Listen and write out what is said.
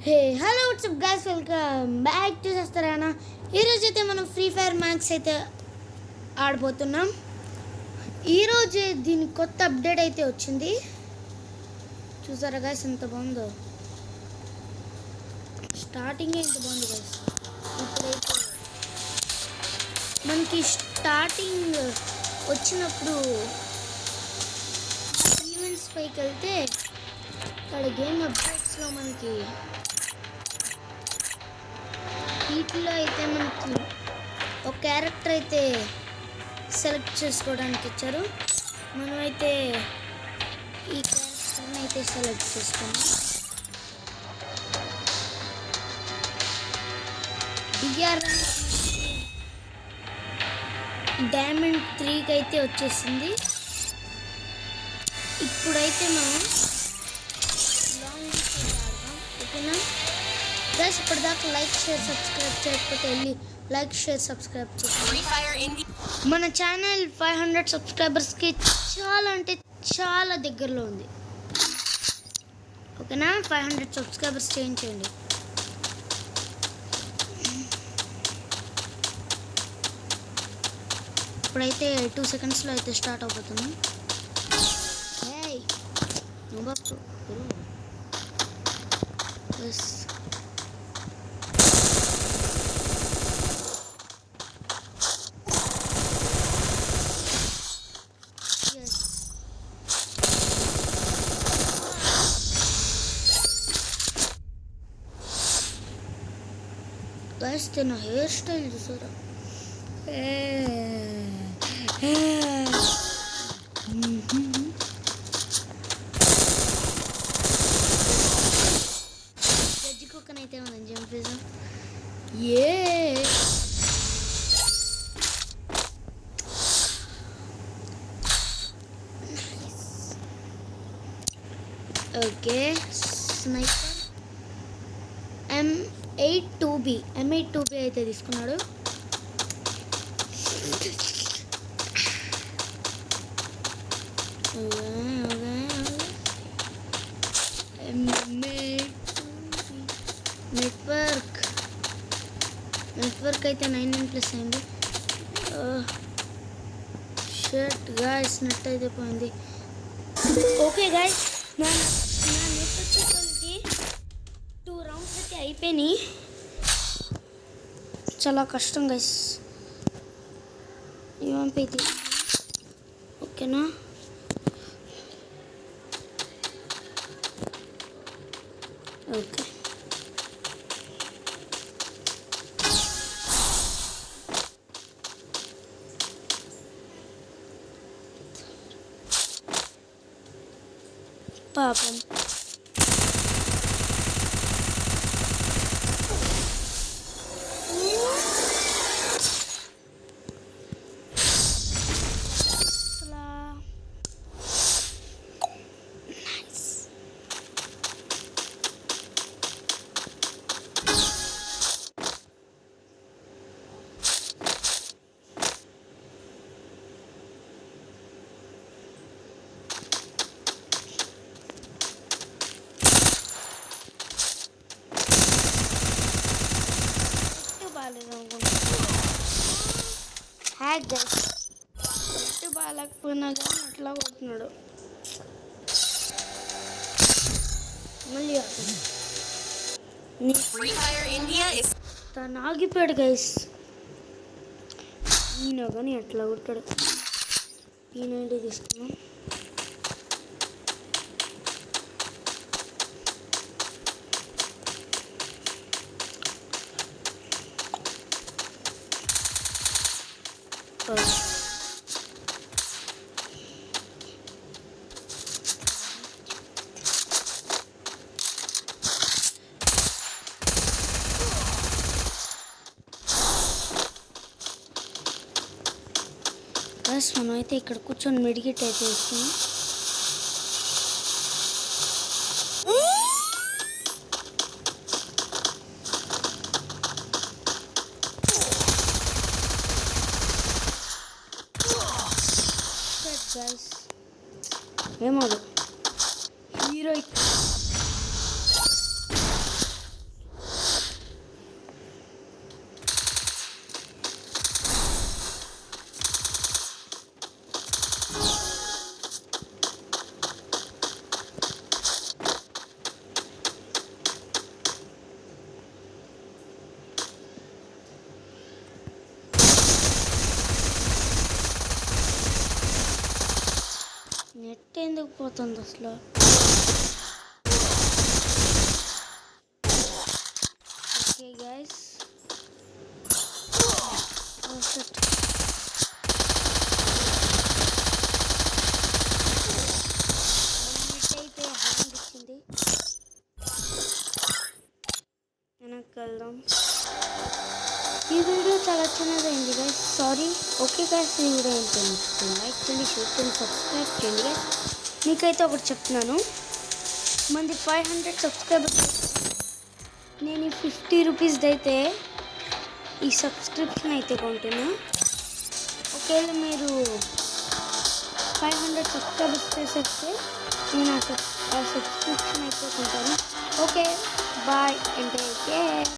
Hey hello what's up guys welcome back to సస్తరానా. ఈరోజు అయితే మనం ఫ్రీ ఫైర్ మ్యాక్స్ అయితే ఆడబోతున్నాం. ఈరోజు దీని కొత్త అప్డేట్ అయితే వచ్చింది. చూసారా గైస్ ఎంత బాగుందో. స్టార్టింగ్ ఎంత బాగుంది గైస్. ఇప్పుడైతే మనకి స్టార్టింగ్ వచ్చినప్పుడు ఈవెంట్స్ పైకి వెళ్తే అక్కడ గేమ్ అప్డేట్స్లో మనకి వీటిలో అయితే మనకి ఒక క్యారెక్టర్ అయితే సెలెక్ట్ చేసుకోవడానికి ఇచ్చారు. మనమైతే ఈ క్యారెక్టర్ని అయితే సెలెక్ట్ చేసుకున్నాం. డిఆర్ డైమండ్ 3కి అయితే వచ్చేసింది. ఇప్పుడైతే మనం లాంగ్ అయితే ఆడదాం. ఓకేనా గైస్, ఇప్పటిదాకా లైక్ షేర్ సబ్స్క్రైబ్ చేయకపోతే వెళ్ళి లైక్ షేర్ సబ్స్క్రైబ్ చేయండి. మన ఛానల్ 500 సబ్స్క్రైబర్స్కి చాలా అంటే చాలా దగ్గరలో ఉంది. ఓకేనా, 500 సబ్స్క్రైబర్స్ చేయించండి. ఇప్పుడైతే 2 సెకండ్స్లో అయితే స్టార్ట్ అయిపోతుంది. ఎస్ గైస్, తన హెయిర్ స్టైల్ చూసారా? గజ్జి కుక్కనైతే మనం చంపేసాం. ఓకే, స్నైపర్ M82B అయితే తీసుకున్నాడు. నెట్వర్క్ అయితే 99+ అయింది. షర్ట్ గాయస్, నెట్ అయితే పోయింది. ఓకే గాయస్, నా నెట్ వచ్చేసరికి 2 రౌండ్స్ అయితే అయిపోయినాయి. చాలా కష్టం గైస్. ఏమైతే ఓకేనా. ఓకే, పాపం హ్యాక్ గైస్. నెట్ బాగాలేకపోయినా కానీ అట్లా కొడుతున్నాడు. మళ్ళీ తను ఆగిపోయాడు గైస్. ఈయన కానీ అట్లా కొట్టాడు. ఈయనంటే తీసుకున్నాం. బస్ మనం అయితే ఇక్కడ కూర్చొని మెడికేట్ అయితే వేస్తున్నాం. ఏమో హీరో అయిపోతుంది అసలు. ఓకే గైస్, అయితే హ్యాండ్ ఇచ్చింది. వెనక్కి వెళ్దాం. ఈ వీడియో చాలా చిన్నదైంది గైస్, సారీ. ఓకే గైస్, ఈ వీడియో ఏంటో నచ్చుతుంది లైక్ చేయండి, షేర్ చేయండి, సబ్స్క్రైబ్ చేయండి గైస్. మీకైతే ఒకటి చెప్తున్నాను, మంది 500 సబ్స్క్రైబర్స్. నేను ఈ 50 రూపీస్ది అయితే ఈ సబ్స్క్రిప్షన్ అయితే కొంటున్నా. ఒకవేళ మీరు 500 సబ్స్క్రైబర్స్ చేసేస్తే నేను ఆ సబ్స్క్రిప్షన్ అయితే కొంటాను. Okay, bye and take care.